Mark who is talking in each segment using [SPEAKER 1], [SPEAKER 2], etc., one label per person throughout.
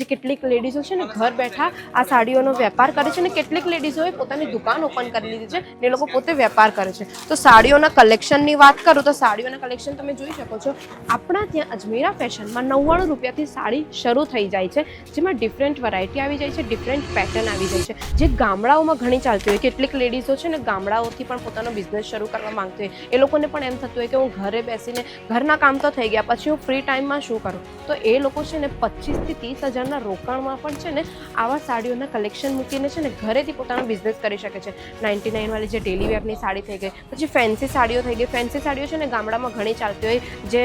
[SPEAKER 1] જે કેટલીક લેડીઝો છે ને ઘર બેઠા આ સાડીઓનો વેપાર કરે છે અને કેટલીક લેડીઝોએ પોતાની દુકાન ઓપન કરી લીધી છે ને એ લોકો પોતે વેપાર કરે છે. તો સાડીઓના કલેક્શનની વાત કરું તો સાડીઓના કલેક્શન તમે જોઈ શકો છો. આપણા ત્યાં અજમેરા ફેશનમાં 99 રૂપિયાથી સાડી શરૂ થઈ જાય છે, જેમાં ડિફરન્ટ વેરાયટી આવી જાય છે, ડિફરન્ટ પેટર્ન આવી જાય છે, જે ગામડાઓમાં ઘણી ચાલતી હોય. કેટલીક લેડીઝો છે ને ગામડાઓથી પણ પોતાનો બિઝનેસ શરૂ કરવા માંગતી હોય. એ લોકોને પણ એમ થતું હોય કે હું ઘરે બેસીને ઘરના કામ તો થઈ ગયા, પછી હું ફ્રી ટાઈમમાં શું કરું? તો એ લોકો છે ને 25 થી 30 હજારના રોકાણમાં પણ છે ને આવા સાડીઓના કલેક્શન મૂકીને છે ને ઘરેથી પોતાનો બિઝનેસ કરી શકે છે. 99 વાળી જે ડેલી વેરની સાડી થઈ ગઈ, પછી ફેન્સી સાડીઓ થઈ ગઈ. ફેન્સી સાડીઓ છે ને ગામડામાં ઘણી ચાલતી હોય, જે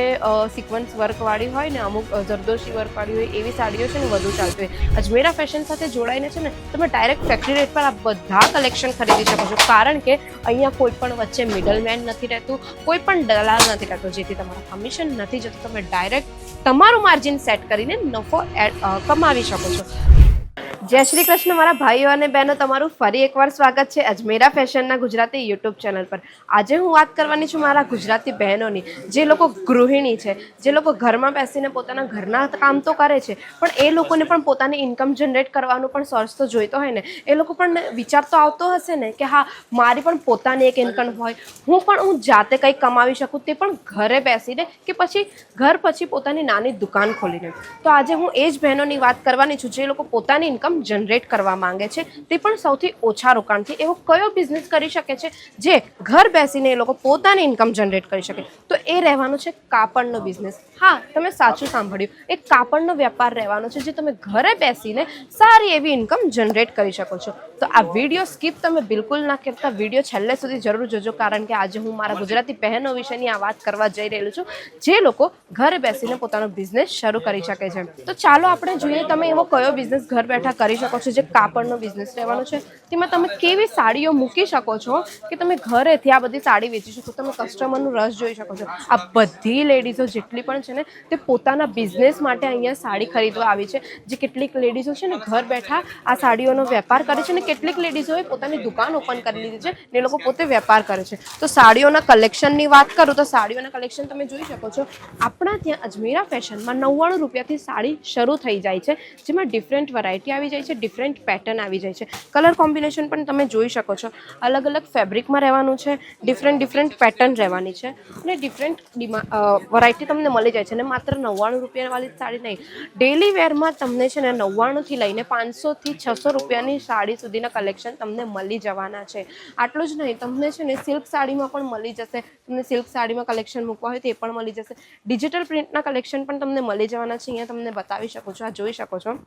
[SPEAKER 1] સિક્વન્સ વર્કવાળી હોય ને અમુક જરદોશી વર્કવાળી હોય, એવી સાડીઓ છે ને વધુ ચાલતી હોય. અજમેરા ફેશન સાથે જોડાઈને છે ને તમે ડાયરેક્ટ ફેક્ટરી રેટ પર આ બધા કલેક્શન ખરીદી શકો છો, કારણ કે અહીંયા કોઈ પણ વચ્ચે મિડલમેન નથી રહેતું, કોઈ પણ દલાલ નથી રહેતો, જેથી તમારા કમિશન નથી જતું. તમે ડાયરેક્ટ તમારું માર્જિન સેટ કરીને નફો કમાવી શકો છો. જય શ્રી કૃષ્ણ મારા ભાઈઓ અને બહેનો, તમારું ફરી એકવાર સ્વાગત છે અજમેરા ફેશનના ગુજરાતી યુટ્યુબ ચેનલ પર. આજે હું વાત કરવાની છું મારા ગુજરાતી બહેનોની, જે લોકો ગૃહિણી છે, જે લોકો ઘરમાં બેસીને પોતાના ઘરના કામ તો કરે છે, પણ એ લોકોને પણ પોતાની ઇન્કમ જનરેટ કરવાનું પણ સોર્સ તો જોઈતો હોય ને. એ લોકો પણ વિચાર તો આવતો હશે ને કે હા, મારી પણ પોતાની એક ઇન્કમ હોય, હું જાતે કંઈક કમાવી શકું, તે પણ ઘરે બેસીને કે પછી ઘર પછી પોતાની નાની દુકાન ખોલીને. તો આજે હું એ જ બહેનોની વાત કરવાની છું જે લોકો પોતાની ઇન્કમ જનરેટ કરવા માંગે છે, તે પણ સૌથી ઓછા રોકાણથી. એવો કયો બિઝનેસ કરી શકે છે જે ઘર બેસીને એ લોકો પોતાની ઇન્કમ જનરેટ કરી શકે? તો એ રહેવાનું છે કાપડનો બિઝનેસ. હા, તમે સાચું સાંભળ્યું, એક કાપડનો વેપાર રહેવાનો છે, જે તમે ઘરે બેસીને સારી એવી ઇન્કમ જનરેટ કરી શકો છો. તો આ વિડીયો સ્કીપ તમે બિલકુલ ના કરતા, વિડીયો છેલ્લે સુધી જરૂર જોજો, કારણ કે આજે હું મારા ગુજરાતી બહેનો વિશેની આ વાત કરવા જઈ રહેલું છું, જે લોકો ઘરે બેસીને પોતાનો બિઝનેસ શરૂ કરી શકે છે. તો ચાલો આપણે જોઈએ તમે એવો કયો બિઝનેસ ઘર બેઠા કરી શકો છો જે કાપડનો બિઝનેસ રહેવાનો છે. તેમાં તમે કેવી સાડીઓ મૂકી શકો છો કે તમે ઘરેથી આ બધી સાડી વેચી શકો, તમે કસ્ટમરનું રસ જોઈ શકો છો. આ બધી લેડીઝો જેટલી પણ છે ને તે પોતાના બિઝનેસ માટે અહીંયા સાડી ખરીદવા આવી છે. જે કેટલીક લેડીઝો છે ને ઘર બેઠા આ સાડીઓનો વેપાર કરે છે ને કેટલીક લેડીઝોએ પોતાની દુકાન ઓપન કરી લીધી છે ને એ લોકો પોતે વેપાર કરે છે. તો સાડીઓના કલેક્શનની વાત કરું તો સાડીઓના કલેક્શન તમે જોઈ શકો છો. આપણા ત્યાં અજમેરા ફેશનમાં 99 રૂપિયાથી સાડી શરૂ થઈ જાય છે, જેમાં ડિફરન્ટ વેરાયટી આવી જાય છે, ડિફરન્ટ પેટર્ન આવી જાય છે, કલર કોમ્બિનેશન પણ તમે જોઈ શકો છો. અલગ અલગ ફેબ્રિકમાં રહેવાનું છે, ડિફરન્ટ પેટર્ન રહેવાની છે અને ડિફરન્ટ વેરાયટી તમને મળી જાય છે. અને માત્ર 99 રૂપિયાવાળી સાડી નહીં, ડેલી વેરમાં તમને છે ને 99 થી લઈને 500 થી 600 રૂપિયાની સાડી સુધીના કલેક્શન તમને મળી જવાના છે. આટલું જ નહીં, તમને છે ને સિલ્ક સાડીમાં પણ મળી જશે. તમને સિલ્ક સાડીમાં કલેક્શન મૂકવા હોય તો એ પણ મળી જશે. ડિજિટલ પ્રિન્ટના કલેક્શન પણ તમને મળી જવાના છે. અહીંયા તમને બતાવી શકો છો, આ જોઈ શકો છો.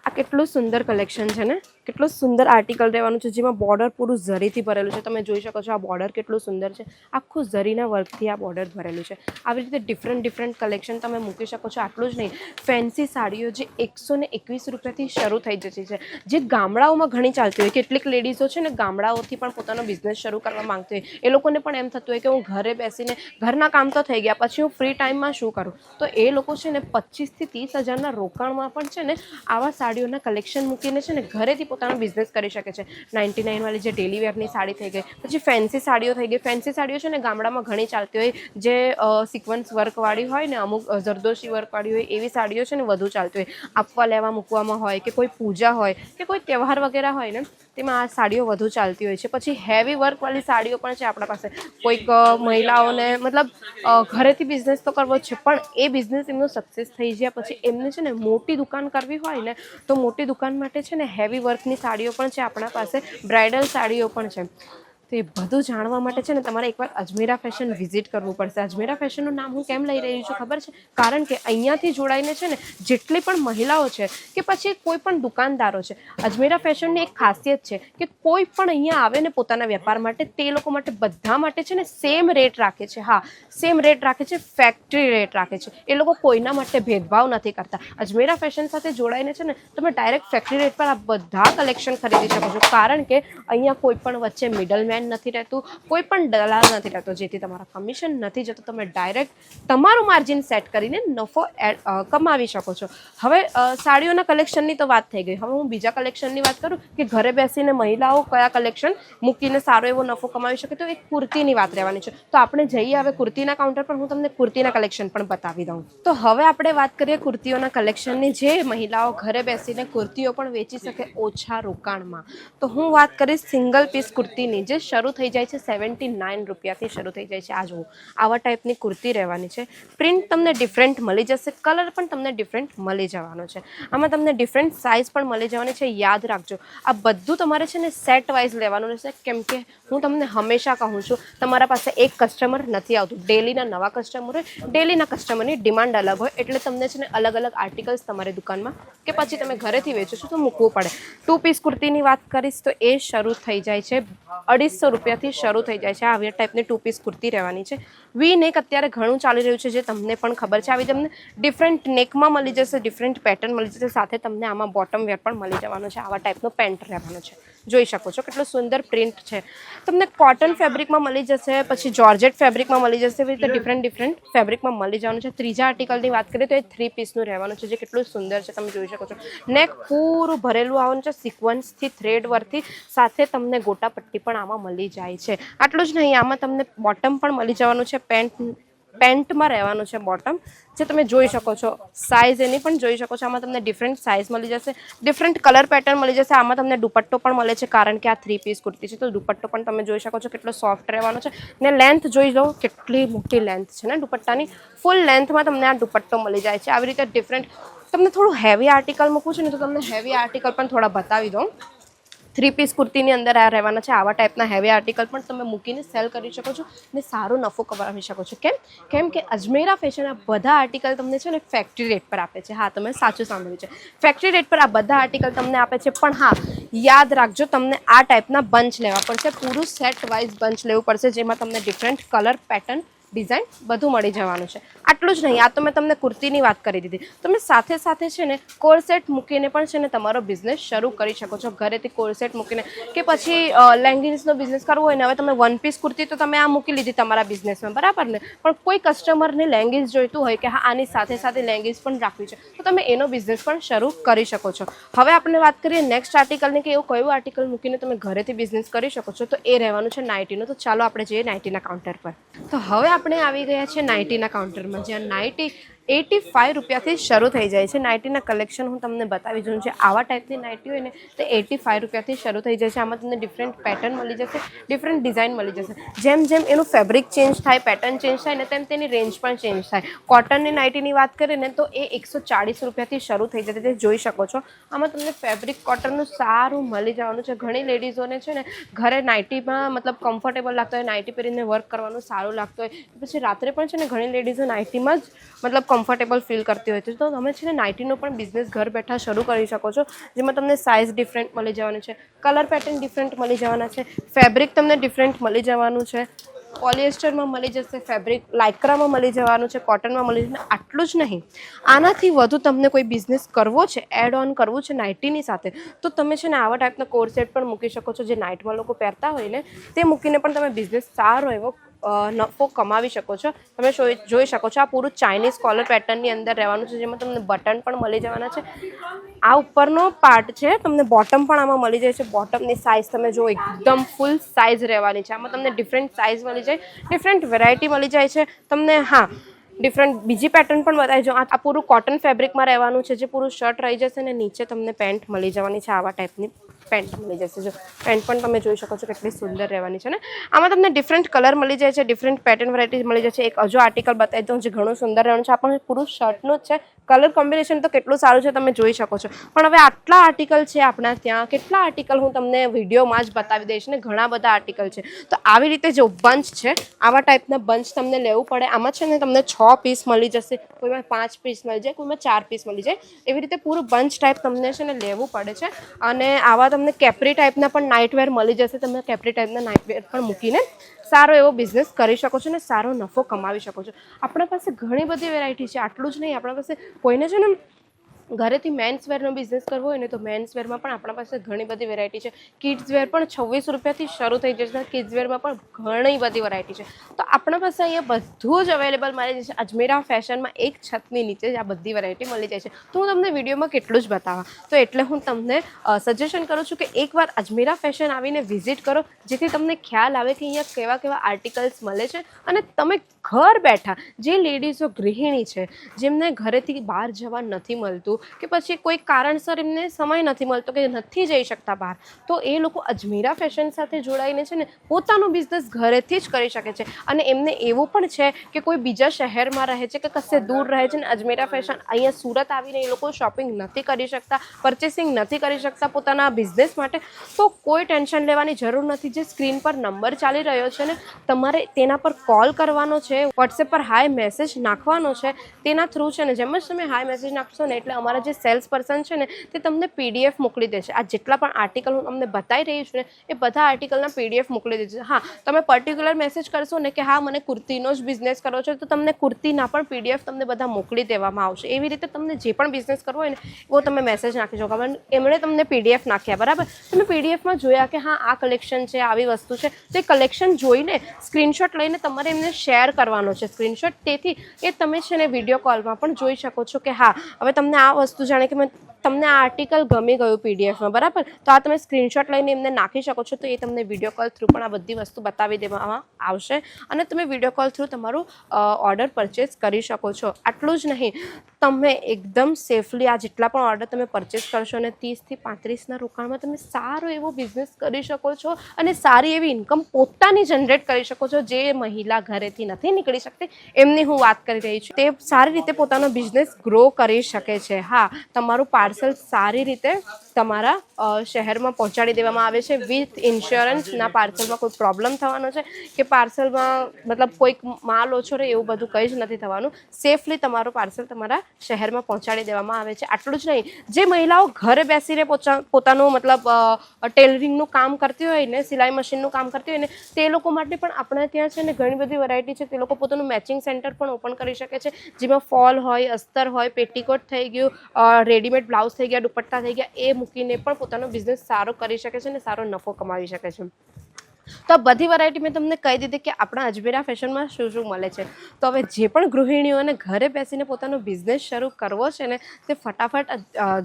[SPEAKER 1] આ કેટલું સુંદર કલેક્શન છે ને, કેટલું સુંદર આર્ટિકલ રહેવાનું છે, જેમાં બોર્ડર પૂરું ઝરીથી ભરેલું છે. તમે જોઈ શકો છો આ બોર્ડર કેટલું સુંદર છે, આખું ઝરીના વર્કથી આ બોર્ડર ભરેલું છે. આવી રીતે ડિફરન્ટ કલેક્શન તમે મૂકી શકો છો. આટલું જ નહીં, ફેન્સી સાડીઓ જે 121 રૂપિયાથી શરૂ થઈ જતી છે, જે ગામડાઓમાં ઘણી ચાલતી હોય. કેટલીક લેડીઝો છે ને ગામડાઓથી પણ પોતાનો બિઝનેસ શરૂ કરવા માંગતી હોય. એ લોકોને પણ એમ થતું હોય કે હું ઘરે બેસીને ઘરના કામ તો થઈ ગયા, પછી હું ફ્રી ટાઈમમાં શું કરું? તો એ લોકો છે ને 25 થી 30 હજારના રોકાણમાં પણ છે ને આવા સાડીઓના કલેક્શન મૂકીને છે ને ઘરેથી પોતાનો બિઝનેસ કરી શકે છે. 99 વાળી જે ડેલી વેરની સાડી થઈ ગઈ, પછી ફેન્સી સાડીઓ થઈ ગઈ. ફેન્સી સાડીઓ છે ને ગામડામાં ઘણી ચાલતી હોય, જે સિક્વન્સ વર્કવાળી હોય ને અમુક જરદોશી વર્કવાળી હોય, એવી સાડીઓ છે ને વધુ ચાલતી હોય. આપવા લેવા મૂકવામાં હોય કે કોઈ પૂજા હોય કે કોઈ તહેવાર વગેરે હોય ને, તેમાં આ સાડીઓ વધુ ચાલતી હોય છે. પછી હેવી વર્કવાળી સાડીઓ પણ છે આપણા પાસે. કોઈક મહિલાઓને મતલબ ઘરેથી બિઝનેસ તો કરવો જ છે, પણ એ બિઝનેસ એમનો સક્સેસ થઈ ગયા પછી એમને છે ને મોટી દુકાન કરવી હોય ને, તો મોટી દુકાન માટે છે ને હેવી વર્કની સાડીઓ પણ છે આપણા પાસે, બ્રાઇડલ સાડીઓ પણ છે. તો એ બધું જાણવા માટે છે ને તમારે એકવાર અજમેરા ફેશન વિઝિટ કરવું પડશે. અજમેરા ફેશનનું નામ હું કેમ લઈ રહી છું ખબર છે? કારણ કે અહીંયાથી જોડાઈને છે ને જેટલી પણ મહિલાઓ છે કે પછી કોઈ પણ દુકાનદારો છે, અજમેરા ફેશનની એક ખાસિયત છે કે કોઈ પણ અહીંયા આવે ને પોતાના વેપાર માટે, તે લોકો માટે બધા માટે છે ને સેમ રેટ રાખે છે. હા, સેમ રેટ રાખે છે, ફેક્ટરી રેટ રાખે છે. એ લોકો કોઈના માટે ભેદભાવ નથી કરતા. અજમેરા ફેશન સાથે જોડાઈને છે ને તમે ડાયરેક્ટ ફેક્ટરી રેટ પર આ બધા કલેક્શન ખરીદી શકો છો, કારણ કે અહીંયા કોઈ પણ વચ્ચે મિડલમેન મિડલમેન નથી રહેતું, કોઈ પણ દલાલ નથી રહેતો, જેથી તમારા કમિશન નથી જતો, તમે ડાયરેક્ટ તમારું માર્જિન સેટ કરીને નફો કમાવી શકો છો. હવે સાડીઓના કલેક્શનની તો વાત થઈ ગઈ. હવે હું બીજા કલેક્શનની વાત કરું કે ઘરે બેસીને મહિલાઓ કયા કલેક્શન મૂકીને સારો એવો નફો કમાવી શકે, તો એક કુર્તીની વાત રહેવાની છે. તો આપણે જઈએ હવે કુર્તીના કાઉન્ટર પર, હું તમને કુર્તીના કલેક્શન પણ બતાવી દઉં. તો હવે આપણે વાત કરીએ કુર્તીઓના કલેક્શનની, જે મહિલાઓ ઘરે બેસીને કુર્તીઓ પણ વેચી શકે ઓછા રોકાણમાં. તો હું વાત કરીશ સિંગલ પીસ કુર્તીની, જે શરૂ થઈ જાય છે 79 રૂપિયાથી શરૂ થઈ જાય છે. આ જુઓ, આવા ટાઈપની કુર્તી રહેવાની છે. પ્રિન્ટ તમને ડિફરન્ટ મળી જશે, કલર પણ તમને ડિફરન્ટ મળી જવાનો છે. આમાં તમને ડિફરન્ટ સાઇઝ પણ મળી જવાની છે. યાદ રાખજો, આ બધું તમારે છે ને સેટ વાઇઝ લેવાનું રહેશે, કેમ કે હું તમને હંમેશા કહું છું, તમારા પાસે એક કસ્ટમર નથી આવતું. ડેલીના નવા કસ્ટમર હોય, ડેલીના કસ્ટમરની ડિમાન્ડ અલગ હોય, એટલે તમને છે ને અલગ અલગ આર્ટિકલ્સ તમારી દુકાનમાં કે પછી તમે ઘરેથી વેચો છો તો મૂકવું પડે. 2 પીસ કુર્તીની વાત કરીશ તો એ શરૂ થઈ જાય છે 250 રૂપિયાથી શરૂ થઈ જાય છે. આવી ટાઈપની 2 પીસ કુર્તી રહેવાની છે. વી નેક અત્યારે ઘણું ચાલી રહ્યું છે, જે તમને પણ ખબર છે. આવી તમને ડિફરન્ટ નેકમાં મળી જશે, ડિફરન્ટ પેટર્ન મળી જશે, સાથે તમને આમાં બોટમ વેર પણ મળી જવાનો છે. આવા ટાઈપનો પેન્ટ રહેવાનો છે. જોઈ શકો છો કેટલો સુંદર પ્રિન્ટ છે. તમને કોટન ફેબ્રિકમાં મળી જશે, પછી જોર્જેટ ફેબ્રિકમાં મળી જશે, એવી રીતે ડિફરન્ટ ફેબ્રિકમાં મળી જવાનું છે. ત્રીજા આર્ટિકલની વાત કરીએ તો એ 3 પીસનું રહેવાનું છે, જે કેટલું સુંદર છે, તમે જોઈ શકો છો. નેક પૂરું ભરેલું આવવાનું છે સિક્વન્સથી, થ્રેડ વર્કથી, સાથે તમને ગોટા પટ્ટી પણ આમાં મળી જાય છે. આટલું જ નહીં, આમાં તમને બોટમ પણ મળી જવાનું છે. પેન્ટમાં રહેવાનું છે બોટમ, જે તમે જોઈ શકો છો. સાઇઝ એની પણ જોઈ શકો છો. આમાં તમને ડિફરન્ટ સાઇઝ મળી જશે, ડિફરન્ટ કલર પેટર્ન મળી જશે. આમાં તમને દુપટ્ટો પણ મળે છે, કારણ કે આ 3 પીસ કુર્તી છે, તો દુપટ્ટો પણ તમે જોઈ શકો છો કેટલો સોફ્ટ રહેવાનો છે. ને લેન્થ જોઈ લો, કેટલી મોટી લેન્થ છે ને દુપટ્ટાની. ફૂલ લેન્થમાં તમને આ દુપટ્ટો મળી જાય છે. આવી રીતે ડિફરન્ટ, તમને થોડું હેવી આર્ટિકલ મૂકવું છે ને, તો તમને હેવી આર્ટિકલ પણ થોડા બતાવી દઉં. 3 પીસ કુર્તીની અંદર આ રહેવાના છે. આવા ટાઈપના હેવી આર્ટિકલ પણ તમે મૂકીને સેલ કરી શકો છો અને સારો નફો કમાવી શકો છો. કેમ કે અજમેરા ફેશન આ બધા આર્ટિકલ તમને છે ને ફેક્ટરી રેટ પર આપે છે. હા, તમે સાચું સાંભળ્યું છે, ફેક્ટરી રેટ પર આ બધા આર્ટિકલ તમને આપે છે. પણ હા, યાદ રાખજો, તમને આ ટાઈપના બંચ લેવા પડશે, પૂરું સેટ વાઇઝ બંચ લેવું પડશે, જેમાં તમને ડિફરન્ટ કલર પેટર્ન ડિઝાઇન બધું મળી જવાનું છે. આટલું જ નહીં, આ તો મેં તમને કુર્તીની વાત કરી દીધી. તમે સાથે સાથે છે ને કોરસેટ મૂકીને પણ છે ને તમારો બિઝનેસ શરૂ કરી શકો છો. ઘરેથી કોરસેટ મૂકીને, કે પછી લેંગિન્સનો બિઝનેસ કરવો હોય ને, હવે તમે 1 પીસ કુર્તી તો તમે આ મૂકી લીધી તમારા બિઝનેસમાં, બરાબર ને, પણ કોઈ કસ્ટમરને લેંગિન્સ જોઈતું હોય કે હા આની સાથે સાથે લેંગિન્સ પણ રાખવી છે, તો તમે એનો બિઝનેસ પણ શરૂ કરી શકો છો. હવે આપણે વાત કરીએ નેક્સ્ટ આર્ટિકલની, કે એવું કયું આર્ટિકલ મૂકીને તમે ઘરેથી બિઝનેસ કરી શકો છો, તો એ રહેવાનું છે નાઇટીનું. તો ચાલો આપણે જઈએ નાઇટીના કાઉન્ટર પર. તો હવે આપણે આવી ગયા છે નાઇટીના કાઉન્ટરમાં, જ્યાં નાઇટી 85 રૂપિયાથી શરૂ થઈ જાય છે. નાઇટીના કલેક્શન હું તમને બતાવી દઉં છું. આવા ટાઈપની નાઇટી હોય ને તો 85 રૂપિયાથી શરૂ થઈ જાય છે. આમાં તમને ડિફરન્ટ પેટર્ન મળી જશે, ડિફરન્ટ ડિઝાઇન મળી જશે. જેમ જેમ એનું ફેબ્રિક ચેન્જ થાય, પેટર્ન ચેન્જ થાય ને, તેમ તેની રેન્જ પણ ચેન્જ થાય. કોટનની નાઇટીની વાત કરીએ ને તો એ 140 રૂપિયાથી શરૂ થઈ જતી, તે જોઈ શકો છો. આમાં તમને ફેબ્રિક કોટનનું સારું મળી જવાનું છે. ઘણી લેડીઝોને છે ને ઘરે નાઇટીમાં મતલબ કમ્ફર્ટેબલ લાગતો હોય, નાઇટી પહેરીને વર્ક કરવાનું સારું લાગતું હોય, પછી રાત્રે પણ છે ને ઘણી લેડીઝો નાઇટીમાં જ મતલબ કમ્ફર્ટેબલ ફીલ કરતી હોય છે. તો તમે છે ને નાઇટીનો પણ બિઝનેસ ઘર બેઠા શરૂ કરી શકો છો, જેમાં તમને સાઇઝ ડિફરન્ટ મળી જવાનું છે, કલર પેટર્ન ડિફરન્ટ મળી જવાના છે, ફેબ્રિક તમને ડિફરન્ટ મળી જવાનું છે. પોલિએસ્ટરમાં મળી જશે ફેબ્રિક, લાઇક્રામાં મળી જવાનું છે, કોટનમાં મળી જશે. આટલું જ નહીં, આનાથી વધુ તમને કોઈ બિઝનેસ કરવો છે, એડ ઓન કરવું છે નાઇટીની સાથે, તો તમે છે ને આવા ટાઈપના કોરસેટ પણ મૂકી શકો છો, જે નાઇટમાં લોકો પહેરતા હોય ને, તે મૂકીને પણ તમે બિઝનેસ સારો એવો નફો કમાવી શકો છો. તમે જોઈ શકો છો, આ પૂરું ચાઇનીઝ કોલર પેટર્નની અંદર રહેવાનું છે, જેમાં તમને બટન પણ મળી જવાના છે. આ ઉપરનો પાર્ટ છે, તમને બોટમ પણ આમાં મળી જાય છે. બોટમની સાઇઝ તમે જો, એકદમ ફૂલ સાઇઝ રહેવાની છે. આમાં તમને ડિફરન્ટ સાઇઝ મળી જાય, ડિફરન્ટ વેરાયટી મળી જાય છે તમને. હા, ડિફરન્ટ બીજી પેટર્ન પણ બતાવી જો. આ પૂરું કોટન ફેબ્રિકમાં રહેવાનું છે, જે પૂરું શર્ટ રહી જશે ને નીચે તમને પેન્ટ મળી જવાની છે. આવા ટાઈપની પેન્ટ મળી જશે. જો પેન્ટ પણ તમે જોઈ શકો છો કેટલી સુંદર રહેવાની છે ને. આમાં તમને ડિફરન્ટ કલર મળી જાય છે, ડિફરન્ટ પેટર્ન વેરાયટી મળી જાય છે. એક હજુ આર્ટિકલ બતાવી દઉં, જે ઘણું સુંદર રહેવાનું છે. આ પણ પૂરું શર્ટનું જ છે. કલર કોમ્બિનેશન તો કેટલું સારું છે તમે જોઈ શકો છો. પણ હવે આટલા આર્ટિકલ છે આપણા ત્યાં, કેટલા આર્ટિકલ હું તમને વિડીયોમાં જ બતાવી દઈશ ને, ઘણા બધા આર્ટિકલ છે. તો આવી રીતે જો બંચ છે, આવા ટાઈપના બંચ તમને લેવું પડે. આમાં છે ને તમને 6 પીસ મળી જશે, કોઈમાં 5 પીસ મળી જાય, કોઈમાં 4 પીસ મળી જાય. એવી રીતે પૂરું બંચ ટાઈપ તમને છે ને લેવું પડે છે. અને આવા તમને કેપ્રી ટાઈપના પણ નાઇટવેર મળી જશે. તમે કેપ્રી ટાઈપના નાઇટવેર પણ મૂકીને સારો એવો બિઝનેસ કરી શકો છો ને સારો નફો કમાવી શકો છો. આપણા પાસે ઘણી બધી વેરાયટી છે. આટલું જ નહીં, આપણા પાસે કોઈને છે ને ઘરેથી મેન્સ વેરનો બિઝનેસ કરવો હોય ને તો મેન્સ વેરમાં પણ આપણા પાસે ઘણી બધી વેરાયટી છે. કિડ્સ વેર પણ 26 રૂપિયાથી શરૂ થઈ જશે. કિડ્સ વેરમાં પણ ઘણી બધી વેરાયટી છે. તો આપણા પાસે અહીંયા બધું જ અવેલેબલ મળી જાય છે. અજમેરા ફેશનમાં એક છતની નીચે જ આ બધી વેરાયટી મળી જાય છે. તો હું તમને વિડીયોમાં કેટલું જ બતાવવા, તો એટલે હું તમને સજેશન કરું છું કે એકવાર અજમેરા ફેશન આવીને વિઝિટ કરો, જેથી તમને ખ્યાલ આવે કે અહીંયા કેવા કેવા આર્ટિકલ્સ મળે છે અને તમે ઘર બેઠા જે લેડીઝો ગૃહિણી છે, જેમને ઘરેથી બહાર જવા નથી મળતું કે પછી કોઈ કારણસર એમને સમય નથી મળતો કે નથી જઈ શકતા બહાર, તો એ લોકો અજમેરા ફેશન સાથે જોડાઈને છે ને પોતાનો બિઝનેસ ઘરેથી જ કરી શકે છે. અને એમને એવું પણ છે કે કોઈ બીજા શહેરમાં રહે છે કે કશે દૂર રહે છે ને અજમેરા ફેશન અહીંયા સુરત આવીને એ લોકો શોપિંગ નથી કરી શકતા, પરચેસિંગ નથી કરી શકતા પોતાના બિઝનેસ માટે, તો કોઈ ટેન્શન લેવાની જરૂર નથી. જે સ્ક્રીન પર નંબર ચાલી રહ્યો છે ને, તમારે તેના પર કોલ કરવાનો છે, વોટ્સએપ પર હાય મેસેજ નાખવાનો છે. તેના થ્રુ છે ને જેમ જ તમે હાય મેસેજ નાખશો ને એટલે અમારા જે સેલ્સ પર્સન છે ને તે તમને PDF મોકલી દેશે. આ જેટલા પણ આર્ટિકલ હું તમને બતાવી રહી છું ને એ બધા આર્ટિકલના PDF મોકલી દેશે. હા, તમે પર્ટિક્યુલર મેસેજ કરશો ને કે હા મને કુર્તીનો જ બિઝનેસ કરવો છે, તો તમને કુર્તીના પણ PDF તમને બધા મોકલી દેવામાં આવશે. એવી રીતે તમને જે પણ બિઝનેસ કરવો હોય ને એવો તમે મેસેજ નાખી શકો. એમણે તમને PDF નાખ્યા, બરાબર, તમે PDFમાં જોયા કે હા આ કલેક્શન છે, આવી વસ્તુ છે, તો એ કલેક્શન જોઈને સ્ક્રીનશોટ લઈને તમારે એમને શેર કરવાનો છે સ્ક્રીનશોટ. તેથી એ તમે છે ને વિડીયો કોલમાં પણ જોઈ શકો છો કે હા હવે તમને આ વસ્તુ જાણે કે તમને આ આર્ટિકલ ગમી ગયું PDFમાં, બરાબર, તો આ તમે સ્ક્રીનશોટ લઈને એમને નાખી શકો છો. તો એ તમને વિડીયો કોલ થ્રુ પણ આ બધી વસ્તુ બતાવી દેવામાં આવશે અને તમે વિડીયો કોલ થ્રુ તમારું ઓર્ડર પરચેસ કરી શકો છો. આટલું જ નહીં, તમે એકદમ સેફલી આ જેટલા પણ ઓર્ડર તમે પરચેસ કરશો ને 30 થી 35ના રોકાણમાં તમે સારો એવો બિઝનેસ કરી શકો છો અને સારી એવી ઇન્કમ પોતાની જનરેટ કરી શકો છો. જે મહિલા ઘરેથી નથી નીકળી શકતી એમની હું વાત કરી રહી છું, તે સારી રીતે પોતાનો બિઝનેસ ગ્રો કરી શકે છે. હા, તમારું પાર્સલ સારી રીતે તમારા શહેરમાં પહોંચાડી દેવામાં આવે છે વિથ ઇન્સ્યોરન્સ. ના પાર્સલમાં કોઈ પ્રોબ્લેમ થવાનો છે કે પાર્સલમાં મતલબ કોઈક માલ ઓછો રહે એવું બધું કંઈ જ નથી થવાનું. સેફલી તમારું પાર્સલ તમારા શહેરમાં પહોંચાડી દેવામાં આવે છે. આટલું જ નહીં, જે મહિલાઓ ઘરે બેસીને પોતાનું મતલબ ટેલરિંગનું કામ કરતી હોય ને, સિલાઈ મશીનનું કામ કરતી હોય ને, તે લોકો માટે પણ આપણે ત્યાં છે ને ઘણી બધી વેરાયટી છે. તે લોકો પોતાનું મેચિંગ સેન્ટર પણ ઓપન કરી શકે છે, જેમાં ફોલ હોય, અસ્તર હોય, પેટીકોટ થઈ ગયું, રેડીમેડ બ્લાઉઝ થઈ ગયા, દુપટ્ટા થઈ ગયા, એ મૂકીને પણ પોતાનો બિઝનેસ સારો કરી શકે છે અને સારો નફો કમાવી શકે છે. તો આ બધી વેરાયટી મેં તમને કહી દીધી કે આપણા અજમેરા ફેશનમાં શું શું મળે છે. તો હવે જે પણ ગૃહિણીઓને ઘરે બેસીને પોતાનો બિઝનેસ શરૂ કરવો છે ને તે ફટાફટ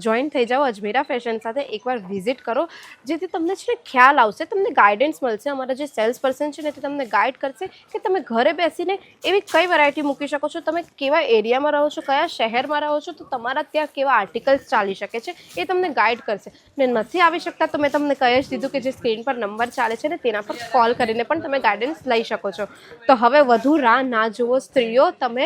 [SPEAKER 1] જોઈન થઈ જાઓ અજમેરા ફેશન સાથે. એકવાર વિઝિટ કરો, જેથી તમને છે ને ખ્યાલ આવશે, તમને ગાઈડન્સ મળશે. અમારા જે સેલ્સ પર્સન છે ને તે તમને ગાઈડ કરશે કે તમે ઘરે બેસીને એવી કઈ વેરાયટી મૂકી શકો છો, તમે કેવા એરિયામાં રહો છો, કયા શહેરમાં રહો છો, તો તમારા ત્યાં કેવા આર્ટિકલ્સ ચાલી શકે છે એ તમને ગાઈડ કરશે. ને નથી આવી શકતા તો મેં તમને કહી જ દીધું કે જે સ્ક્રીન પર નંબર ચાલે છે ને તેના પર કોલ કરીને પણ તમે ગાઈડન્સ લઈ શકો છો. તો હવે વધુ રાહ ના જુઓ સ્ત્રીઓ, તમે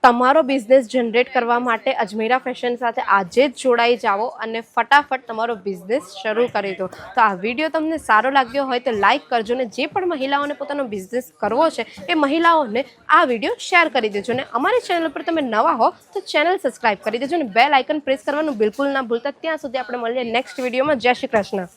[SPEAKER 1] તમારો બિઝનેસ જનરેટ કરવા માટે અજમેરા ફેશન સાથે આજે જ જોડાઈ જાઓ અને ફટાફટ તમારો બિઝનેસ શરૂ કરી દો. તો આ વિડીયો તમને સારો લાગ્યો હોય તો લાઈક કરજો ને જે પણ મહિલાઓને પોતાનો બિઝનેસ કરવો છે એ મહિલાઓને આ વિડીયો શેર કરી દેજો. ને અમારી ચેનલ પર તમે નવા હો તો ચેનલ સબસ્ક્રાઈબ કરી દેજો ને બેલ આઇકન પ્રેસ કરવાનું બિલકુલ ના ભૂલતા. ત્યાં સુધી આપણે મળીએ નેક્સ્ટ વિડીયોમાં. જય શ્રી કૃષ્ણ.